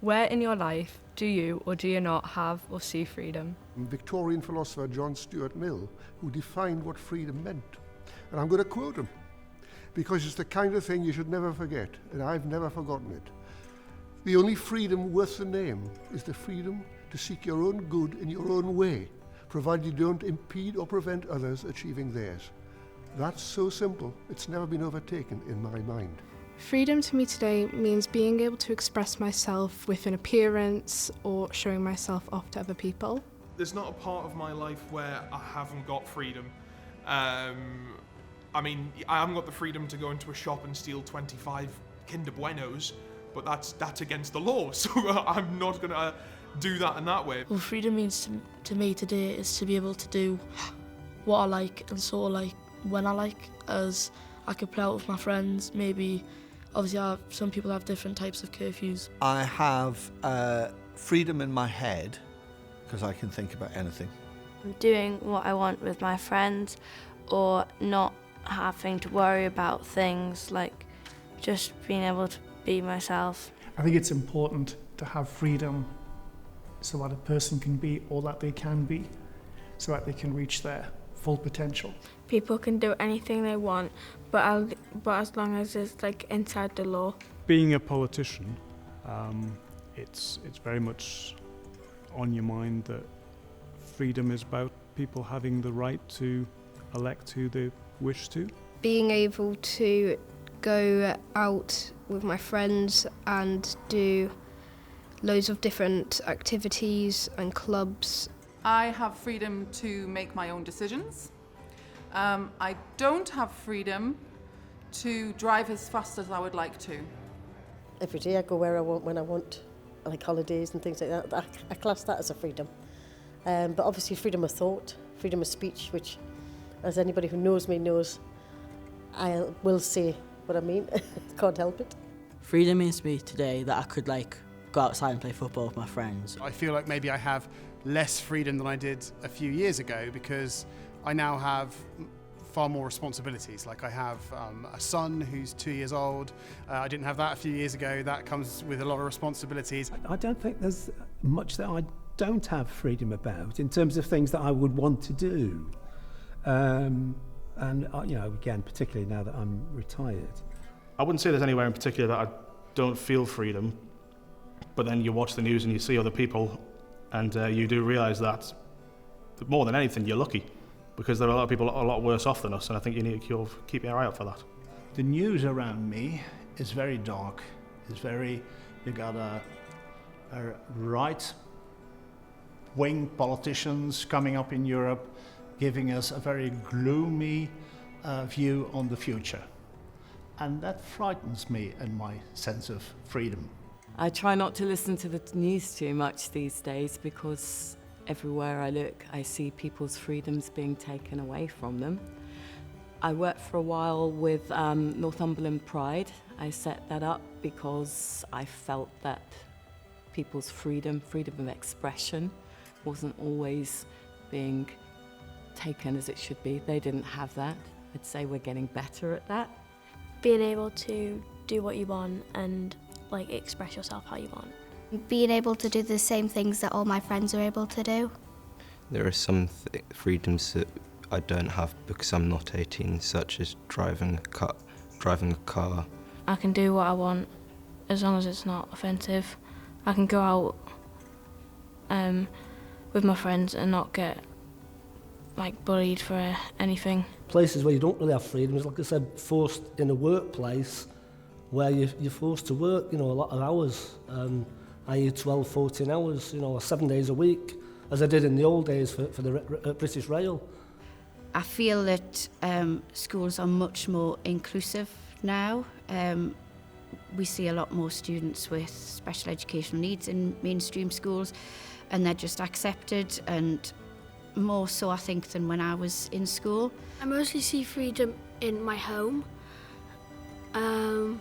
Where in your life do you or do you not have or see freedom? Victorian philosopher John Stuart Mill, who defined what freedom meant. And I'm going to quote him, because it's the kind of thing you should never forget, and I've never forgotten it. The only freedom worth the name is the freedom to seek your own good in your own way, provided you don't impede or prevent others achieving theirs. That's so simple, it's never been overtaken in my mind. Freedom to me today means being able to express myself with an appearance or showing myself off to other people. There's not a part of my life where I haven't got freedom. I mean, I haven't got the freedom to go into a shop and steal 25 Kinder Buenos, but that's against the law, so I'm not going to do that in that way. Well, freedom means to me today is to be able to do what I like and sort of like when I like, as I could play out with my friends, maybe. Obviously, some people have different types of curfews. I have freedom in my head because I can think about anything. Doing what I want with my friends, or not having to worry about things, like just being able to be myself. I think it's important to have freedom so that a person can be all that they can be, so that they can reach their full potential. People can do anything they want, but as long as it's like inside the law. Being a politician, it's very much on your mind that freedom is about people having the right to elect who they wish to. Being able to go out with my friends and do loads of different activities and clubs. I have freedom to make my own decisions. I don't have freedom to drive as fast as I would like to. Every day I go where I want, when I want, like holidays and things like that. I class that as a freedom. But obviously freedom of thought, freedom of speech, which, as anybody who knows me knows, I will say what I mean. Can't help it. Freedom means to me today that I could go outside and play football with my friends. I feel like maybe I have less freedom than I did a few years ago because I now have far more responsibilities. Like I have a son who's 2 years old. I didn't have that a few years ago. That comes with a lot of responsibilities. I don't think there's much that I don't have freedom about in terms of things that I would want to do. And again, particularly now that I'm retired. I wouldn't say there's anywhere in particular that I don't feel freedom, but then you watch the news and you see other people and you do realise that more than anything you're lucky, because there are a lot of people a lot worse off than us, and I think you need to keep your eye out for that. The news around me is very dark. You got a right-wing politicians coming up in Europe giving us a very gloomy view on the future. And that frightens me and my sense of freedom. I try not to listen to the news too much these days because everywhere I look, I see people's freedoms being taken away from them. I worked for a while with Northumberland Pride. I set that up because I felt that people's freedom of expression wasn't always being taken as it should be. They didn't have that. I'd say we're getting better at that. Being able to do what you want and express yourself how you want. Being able to do the same things that all my friends are able to do. There are some freedoms that I don't have because I'm not 18, such as driving a car. I can do what I want as long as it's not offensive. I can go out with my friends and not get bullied for anything. Places where you don't really have freedom is, like I said, forced in a workplace where you're forced to work, a lot of hours, i.e. 12, 14 hours, 7 days a week, as I did in the old days for the British Rail. I feel that schools are much more inclusive now. We see a lot more students with special educational needs in mainstream schools, and they're just accepted, and more so, I think, than when I was in school. I mostly see freedom in my home, and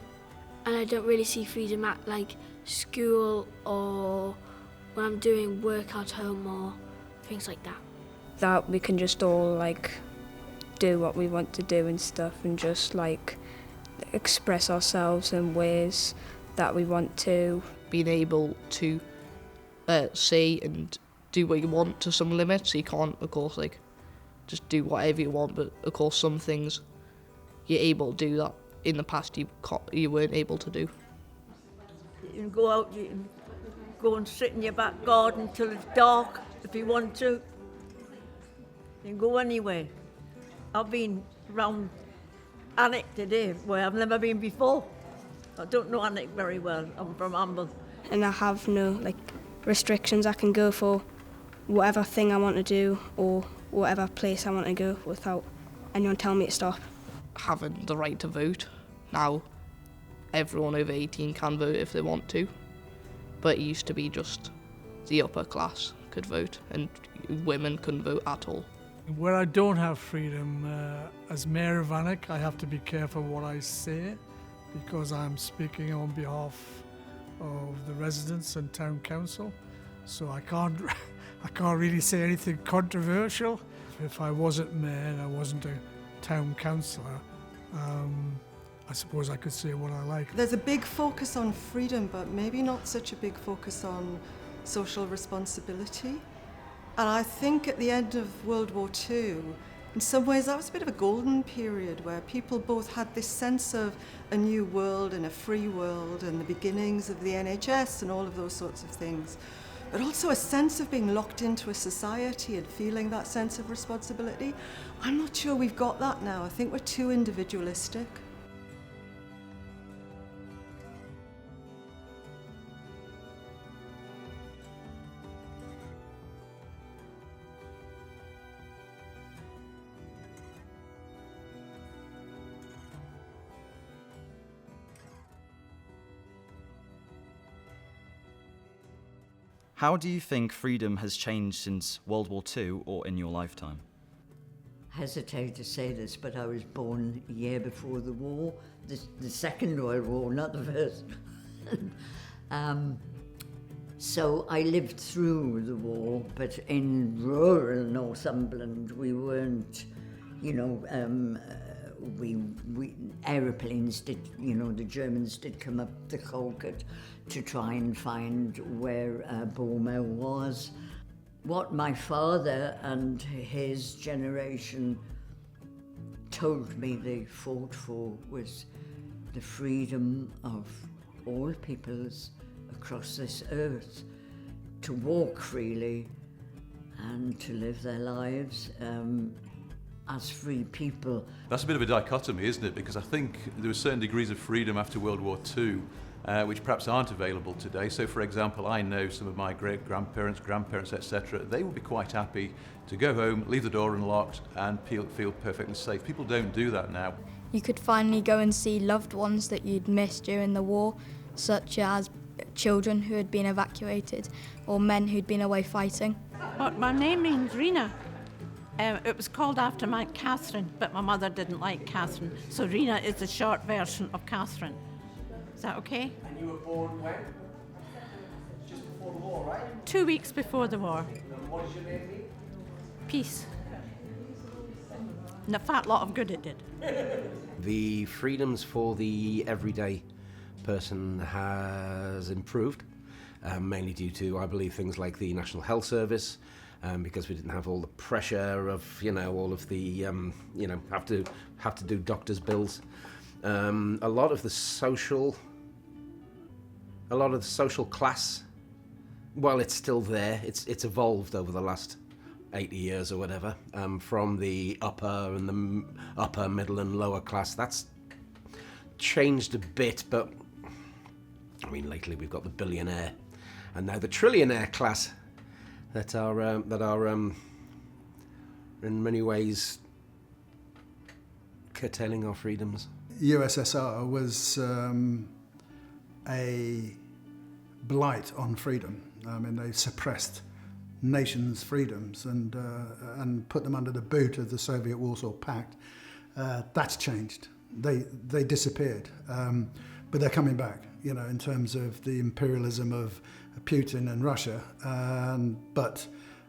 I don't really see freedom at school or when I'm doing work at home or things like that. That we can just all do what we want to do and stuff, and just express ourselves in ways that we want to, being able to say and do what you want to some limits. You can't, of course, like just do whatever you want, but of course some things you're able to do that in the past you weren't able to do. You can go out, you can go and sit in your back garden till it's dark if you want to. You can go anywhere. I've been round Alnwick today where I've never been before. I don't know Alnwick very well. I'm from Amble. And I have no restrictions. I can go for whatever thing I want to do or whatever place I want to go without anyone telling me to stop. Having the right to vote. Now, everyone over 18 can vote if they want to, but it used to be just the upper class could vote and women couldn't vote at all. Where I don't have freedom, as Mayor of Alnwick, I have to be careful what I say because I'm speaking on behalf of the residents and town council, so I can't really say anything controversial. If I wasn't mayor and I wasn't a town councillor, I suppose I could say what I like. There's a big focus on freedom, but maybe not such a big focus on social responsibility. And I think at the end of World War II, in some ways that was a bit of a golden period where people both had this sense of a new world and a free world and the beginnings of the NHS and all of those sorts of things, but also a sense of being locked into a society and feeling that sense of responsibility. I'm not sure we've got that now. I think we're too individualistic. How do you think freedom has changed since World War II or in your lifetime? I hesitate to say this, but I was born a year before the war, the Second World War, not the first. So I lived through the war, but in rural Northumberland we weren't, aeroplanes did, the Germans did come up the Colgate to try and find where Beaumont was. What my father and his generation told me they fought for was the freedom of all peoples across this earth to walk freely and to live their lives as free people. That's a bit of a dichotomy, isn't it? Because I think there were certain degrees of freedom after World War II which perhaps aren't available today. So, for example, I know some of my great-grandparents, etc., they would be quite happy to go home, leave the door unlocked and feel perfectly safe. People don't do that now. You could finally go and see loved ones that you'd missed during the war, such as children who had been evacuated or men who'd been away fighting. But my name means Rena. It was called after my Catherine, but my mother didn't like Catherine, so Rena is the short version of Catherine. Is that okay? And you were born when? Just before the war, right? 2 weeks before the war. And what does your name mean? Peace. And a fat lot of good it did. The freedoms for the everyday person has improved, mainly due to, I believe, things like the National Health Service, because we didn't have all the pressure of, all of the, have to do doctor's bills. A lot of the social class, well, it's still there. It's evolved over the last 80 years or whatever, from the upper and the upper, middle and lower class. That's changed a bit, but I mean, lately we've got the billionaire and now the trillionaire class that are in many ways curtailing our freedoms. USSR was a blight on freedom. I mean, they suppressed nations' freedoms and put them under the boot of the Soviet Warsaw Pact. That's changed. They disappeared, but they're coming back. In terms of the imperialism of Putin and Russia. But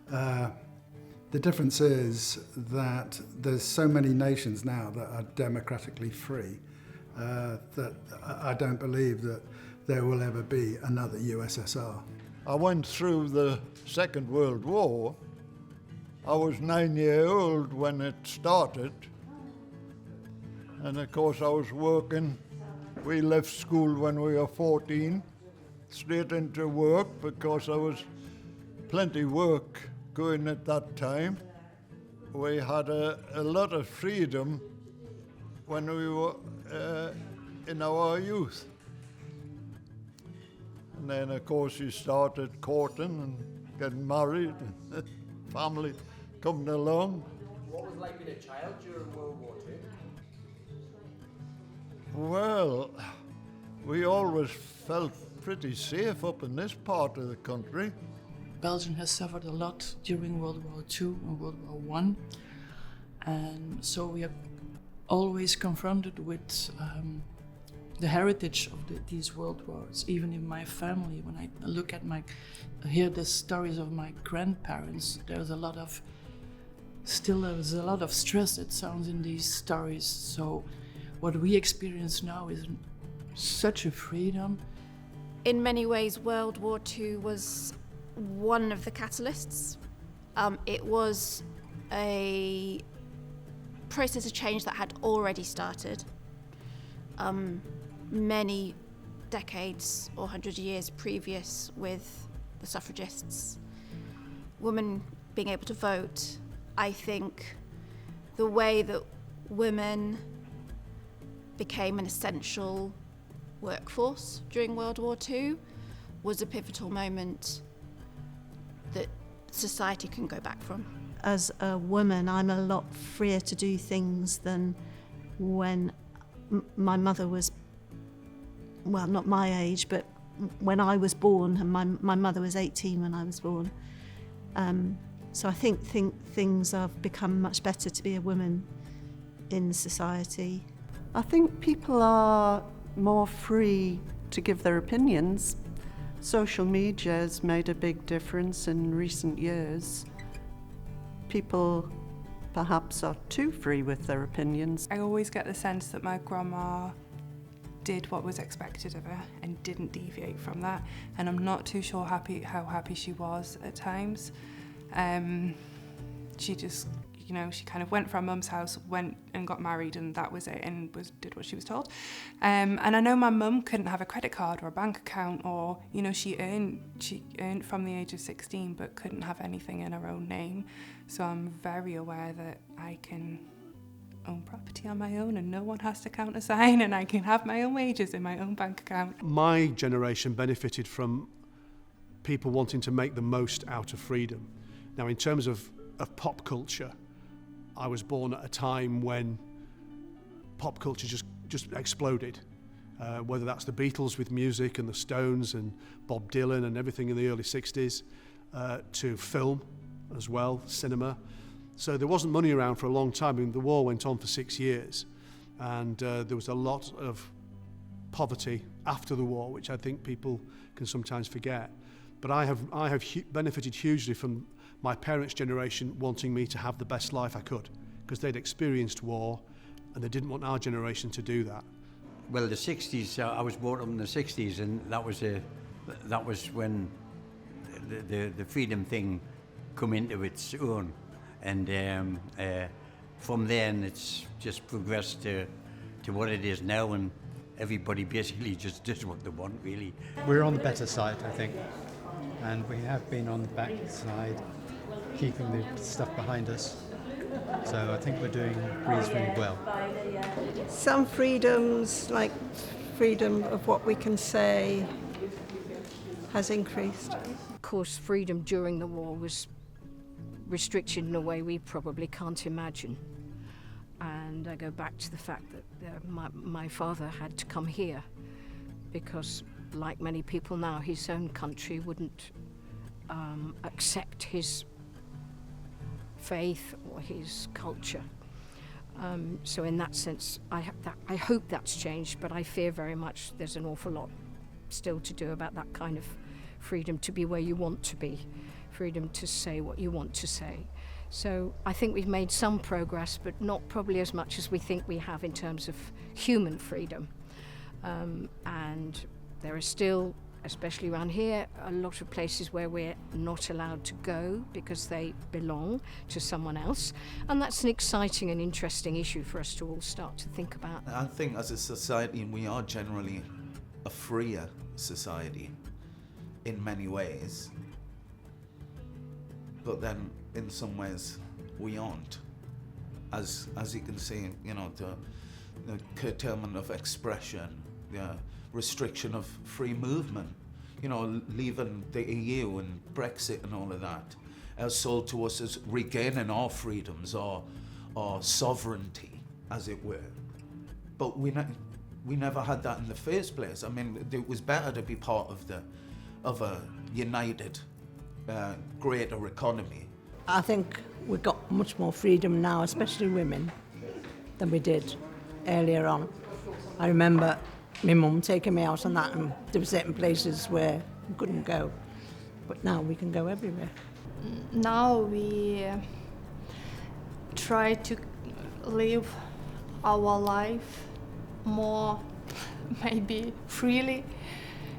the difference is that there's so many nations now that are democratically free that I don't believe that there will ever be another USSR. I went through the Second World War. I was 9 years old when it started. And of course I was working. We left school when we were 14, straight into work because there was plenty work going at that time. We had a lot of freedom when we were in our youth. And then of course you started courting and getting married and family coming along. What was like being a child during World War II? Well, we always felt pretty safe up in this part of the country. Belgium has suffered a lot during World War II and World War I, and so we are always confronted with the heritage of these world wars. Even in my family, when I look at hear the stories of my grandparents, there's a lot of stress, it sounds, in these stories. So what we experience now is such a freedom. In many ways, World War II was one of the catalysts. It was a process of change that had already started many decades or 100 years previous with the suffragists. Women being able to vote, I think the way that women became an essential workforce during World War II was a pivotal moment that society can go back from. As a woman, I'm a lot freer to do things than when my mother was, well, not my age, but when I was born, and my mother was 18 when I was born. So I think things have become much better to be a woman in society. I think people are more free to give their opinions. Social media has made a big difference in recent years. People perhaps are too free with their opinions. I always get the sense that my grandma did what was expected of her and didn't deviate from that, and I'm not too sure how happy she was at times. She just, she kind of went from mum's house, went and got married, and that was it, and did what she was told. And I know my mum couldn't have a credit card or a bank account, or she earned from the age of 16, but couldn't have anything in her own name. So I'm very aware that I can own property on my own, and no one has to countersign, and I can have my own wages in my own bank account. My generation benefited from people wanting to make the most out of freedom. Now, in terms of pop culture, I was born at a time when pop culture just exploded. Whether that's the Beatles with music and the Stones and Bob Dylan and everything in the early 60s, to film as well, cinema. So there wasn't money around for a long time. I mean, the war went on for 6 years, and there was a lot of poverty after the war, which I think people can sometimes forget. But I have benefited hugely from my parents' generation wanting me to have the best life I could, because they'd experienced war and they didn't want our generation to do that. Well, the 60s, I was born up in the 60s, and that was when the freedom thing come into its own. And from then it's just progressed to what it is now, and everybody basically just does what they want, really. We're on the better side, I think, and we have been on the back side, keeping the stuff behind us. So I think we're doing reasonably well. Some freedoms, like freedom of what we can say, has increased. Of course, freedom during the war was restricted in a way we probably can't imagine. And I go back to the fact that my father had to come here because, like many people now, his own country wouldn't accept his faith or his culture. So in that sense, I hope that's changed, but I fear very much there's an awful lot still to do about that kind of freedom to be where you want to be, freedom to say what you want to say. So I think we've made some progress, but not probably as much as we think we have in terms of human freedom. And There are still, especially around here, a lot of places where we're not allowed to go because they belong to someone else. And that's an exciting and interesting issue for us to all start to think about. I think as a society, we are generally a freer society in many ways. But then in some ways we aren't. As you can see, you know, the curtailment of expression, the restriction of free movement, you know, leaving the EU and Brexit and all of that, sold to us as regaining our freedoms or sovereignty, as it were. But we never had that in the first place. I mean, it was better to be part of a united, greater economy. I think we've got much more freedom now, especially women, than we did earlier on. I remember my mum taking me out on that, and there were certain places where we couldn't go, but now we can go everywhere. Now we try to live our life more, maybe freely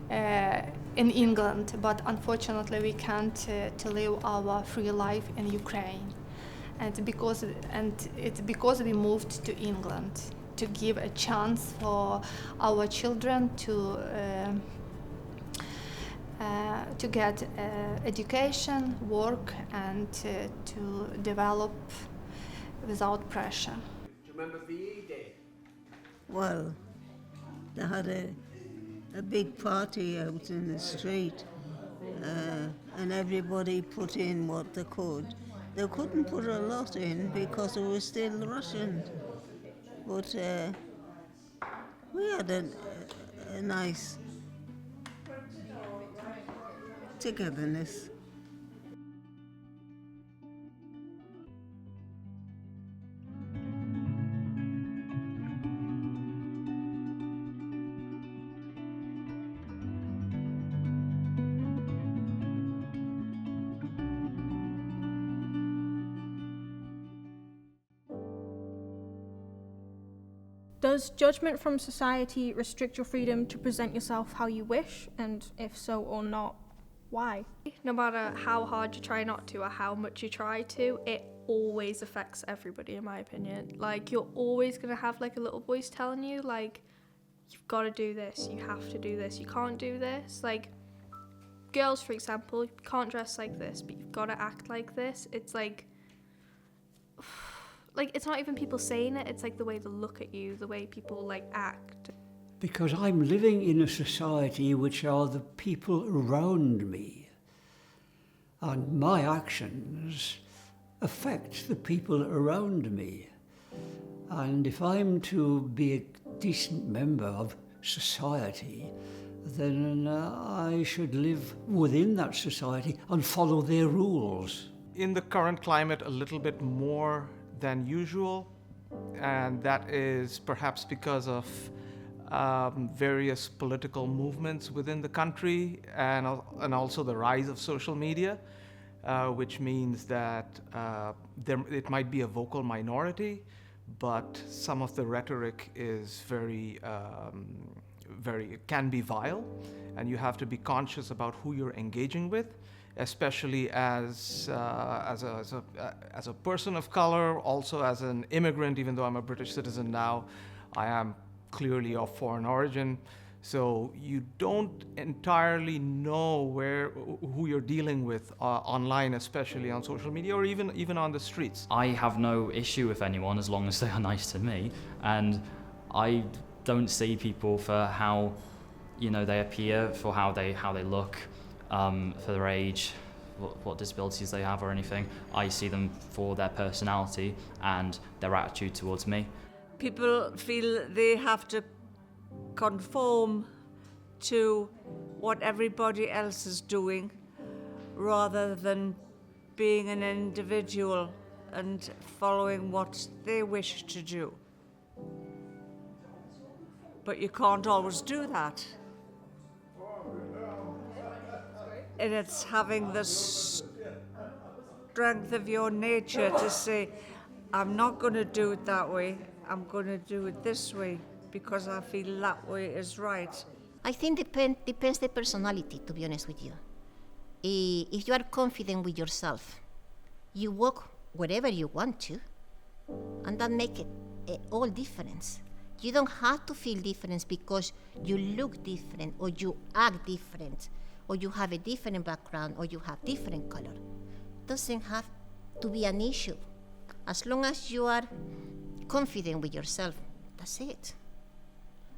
in England, but unfortunately we can't to live our free life in Ukraine, and it's because we moved to England to give a chance for our children to get education, work, and to develop without pressure. Do you remember VE Day? Well, they had a big party out in the street, and everybody put in what they could. They couldn't put a lot in because it was still Russian, but we had a nice togetherness. Does judgment from society restrict your freedom to present yourself how you wish, and if so or not, why? No matter how hard you try not to or how much you try to, it always affects everybody, in my opinion. Like, you're always going to have like a little voice telling you, like, you've got to do this, you have to do this, you can't do this. Like, girls, for example, you can't dress like this, but you've got to act like this. It's like, it's not even people saying it, it's like the way they look at you, the way people like act. Because I'm living in a society which are the people around me, and my actions affect the people around me. And if I'm to be a decent member of society, then I should live within that society and follow their rules. In the current climate, a little bit more than usual, and that is perhaps because of various political movements within the country, and also the rise of social media, which means that it might be a vocal minority, but some of the rhetoric is very can be vile, and you have to be conscious about who you're engaging with, especially as a person of color, also as an immigrant. Even though I'm a British citizen now, I am clearly of foreign origin, so you don't entirely know who you're dealing with online, especially on social media, or even on the streets. I have no issue with anyone as long as they are nice to me, and I don't see people for how they appear, for how they look, for their age, what disabilities they have or anything. I see them for their personality and their attitude towards me. People feel they have to conform to what everybody else is doing rather than being an individual and following what they wish to do. But you can't always do that. And it's having the strength of your nature to say, I'm not going to do it that way, I'm going to do it this way because I feel that way is right. I think depends the personality, to be honest with you. If you are confident with yourself, you walk wherever you want to, and that makes it all difference. You don't have to feel different because you look different or you act different or you have a different background or you have different color. Doesn't have to be an issue. As long as you are confident with yourself, that's it.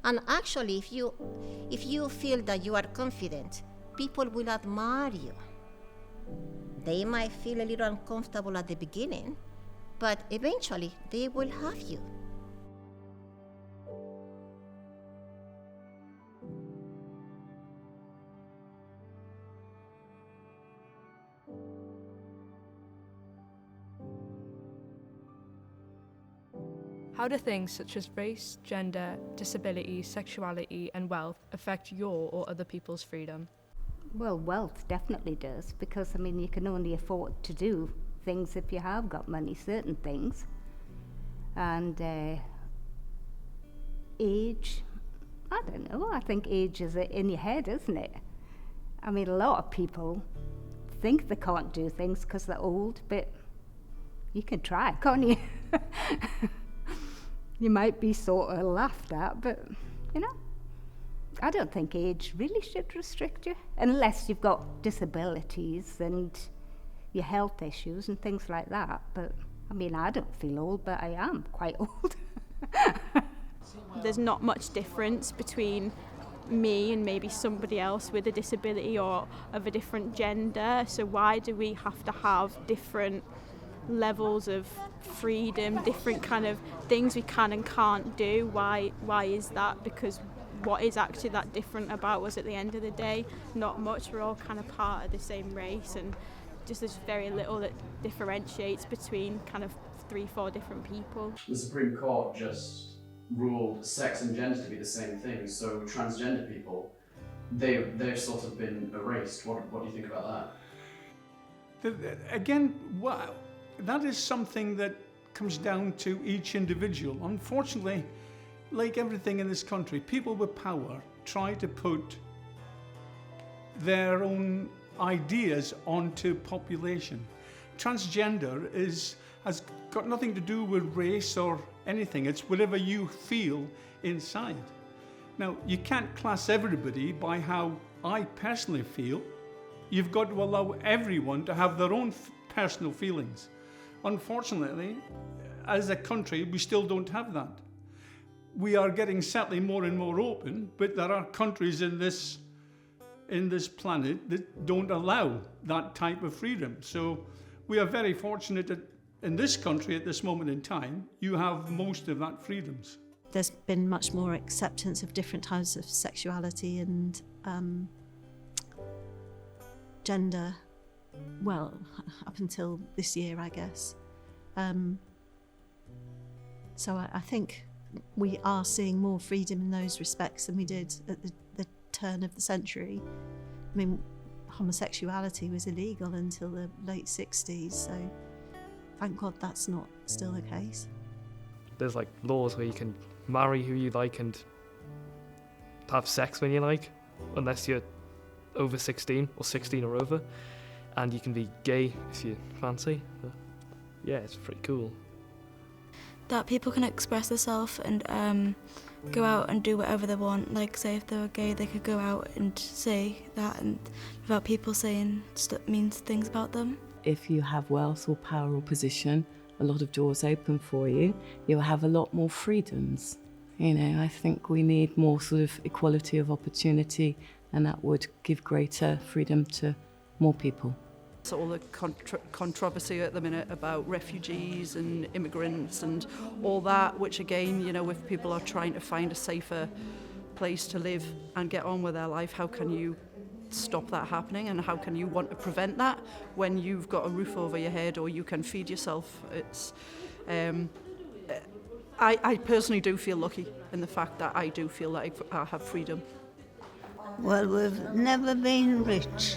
And actually, if you feel that you are confident, people will admire you. They might feel a little uncomfortable at the beginning, but eventually they will have you. How do things such as race, gender, disability, sexuality and wealth affect your or other people's freedom? Well, wealth definitely does, because, I mean, you can only afford to do things if you have got money, certain things. And age, I don't know, I think age is in your head, isn't it? I mean, a lot of people think they can't do things because they're old, but you can try, can't you? You might be sort of laughed at, but, you know, I don't think age really should restrict you, unless you've got disabilities and your health issues and things like that. But, I mean, I don't feel old, but I am quite old. There's not much difference between me and maybe somebody else with a disability or of a different gender, so why do we have to have different levels of freedom, different kind of things we can and can't do? Why is that? Because what is actually that different about us at the end of the day? Not much. We're all kind of part of the same race, and just there's very little that differentiates between kind of 3-4 different people. The Supreme Court just ruled sex and gender to be the same thing, so transgender people, they've sort of been erased. What do you think about that? Again, wow. That is something that comes down to each individual. Unfortunately, like everything in this country, people with power try to put their own ideas onto population. Transgender has got nothing to do with race or anything. It's whatever you feel inside. Now, you can't class everybody by how I personally feel. You've got to allow everyone to have their own personal feelings. Unfortunately, as a country, we still don't have that. We are getting certainly more and more open, but there are countries in this planet that don't allow that type of freedom. So we are very fortunate that in this country at this moment in time, you have most of that freedoms. There's been much more acceptance of different types of sexuality and gender, well, up until this year, I guess. So I think we are seeing more freedom in those respects than we did at the turn of the century. I mean, homosexuality was illegal until the late 60s, so thank God that's not still the case. There's like laws where you can marry who you like and have sex when you like, unless you're over 16 or 16 or over, and you can be gay if you fancy. But yeah, it's pretty cool. That people can express themselves and go out and do whatever they want. Like, say if they were gay, they could go out and say that, and without people saying mean things about them. If you have wealth or power or position, a lot of doors open for you. You'll have a lot more freedoms. You know, I think we need more sort of equality of opportunity, and that would give greater freedom to more people. So all the controversy at the minute about refugees and immigrants and all that, which again, you know, if people are trying to find a safer place to live and get on with their life, how can you stop that happening, and how can you want to prevent that when you've got a roof over your head or you can feed yourself? It's I personally do feel lucky in the fact that I do feel like I have freedom. Well, we've never been rich,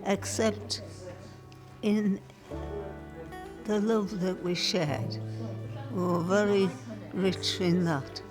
except in the love that we shared. We were very rich in that.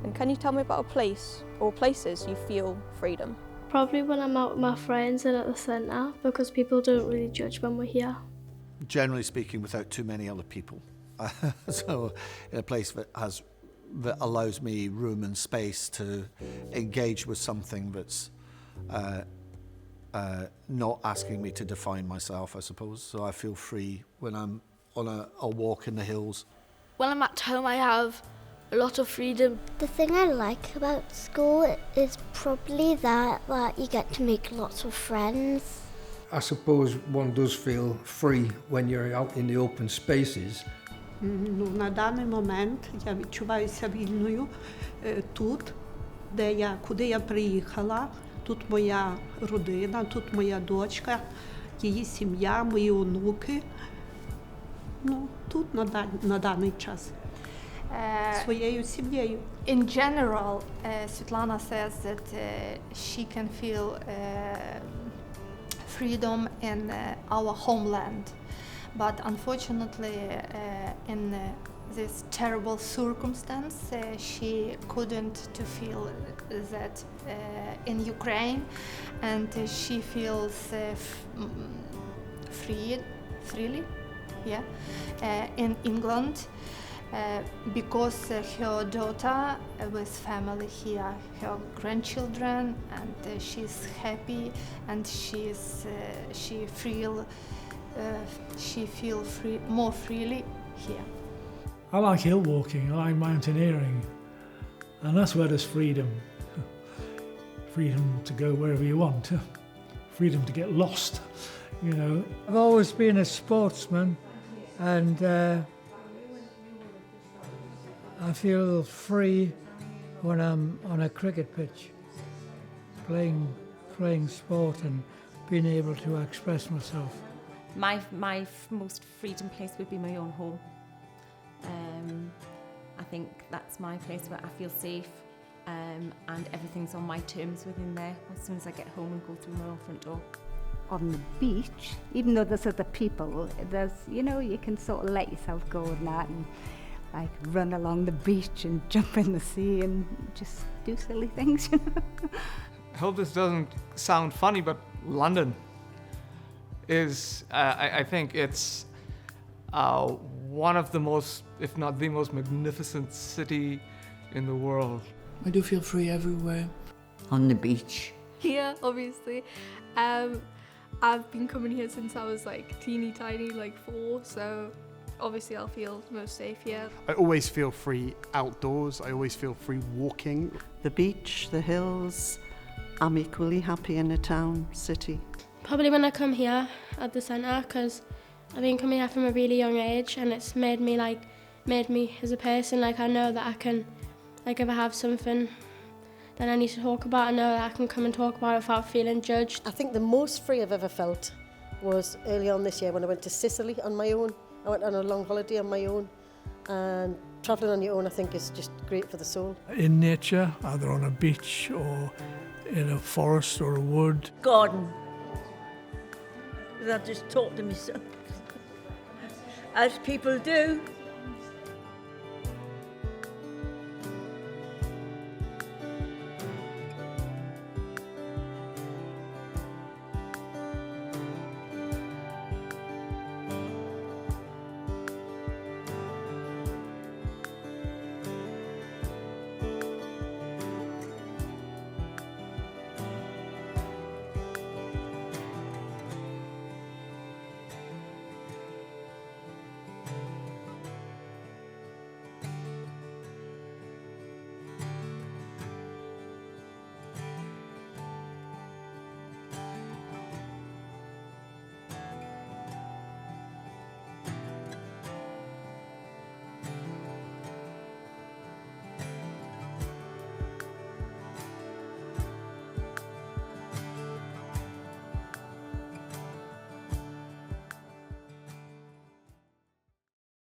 And can you tell me about a place or places you feel freedom? Probably when I'm out with my friends and at the centre, because people don't really judge when we're here. Generally speaking, without too many other people. So in a place that allows me room and space to engage with something that's not asking me to define myself, I suppose. So I feel free when I'm on a walk in the hills. When I'm at home, I have a lot of freedom. The thing I like about school is probably that you get to make lots of friends. I suppose one does feel free when you're out in the open spaces. На даний момент я відчуваюся вільною тут, куди я приїхала. Тут моя родина, тут моя дочка, її сім'я, мої онуки. Тут на даний час. Своєю сім'єю. In general, Svetlana says that she can feel freedom in our homeland, but unfortunately in this terrible circumstance she couldn't to feel that in Ukraine, and she feels freely in England. Because her daughter with family here, her grandchildren, and she's happy, and she feel free, more freely here. I like hill walking, I like mountaineering, and that's where there's freedom. Freedom to go wherever you want, freedom to get lost, you know. I've always been a sportsman, and I feel free when I'm on a cricket pitch, playing sport and being able to express myself. My most freedom place would be my own home. I think that's my place where I feel safe, and everything's on my terms within there as soon as I get home and go through my own front door. On the beach, even though there's other people, you can sort of let yourself go in that and like run along the beach and jump in the sea and just do silly things, I hope this doesn't sound funny, but London is, I think it's one of the most, if not the most magnificent city in the world. I do feel free everywhere. On the beach. Here, obviously. I've been coming here since I was like teeny tiny, like 4, so obviously I'll feel most safe here. I always feel free outdoors. I always feel free walking. The beach, the hills. I'm equally happy in a town, city. Probably when I come here at the centre, because I've been coming here from a really young age, and it's made me as a person. Like, I know that I can, like, if I have something that I need to talk about, I know that I can come and talk about it without feeling judged. I think the most free I've ever felt was early on this year when I went to Sicily on my own. I went on a long holiday on my own, and travelling on your own I think is just great for the soul. In nature, either on a beach or in a forest or a wood. Garden. I just talk to myself, as people do.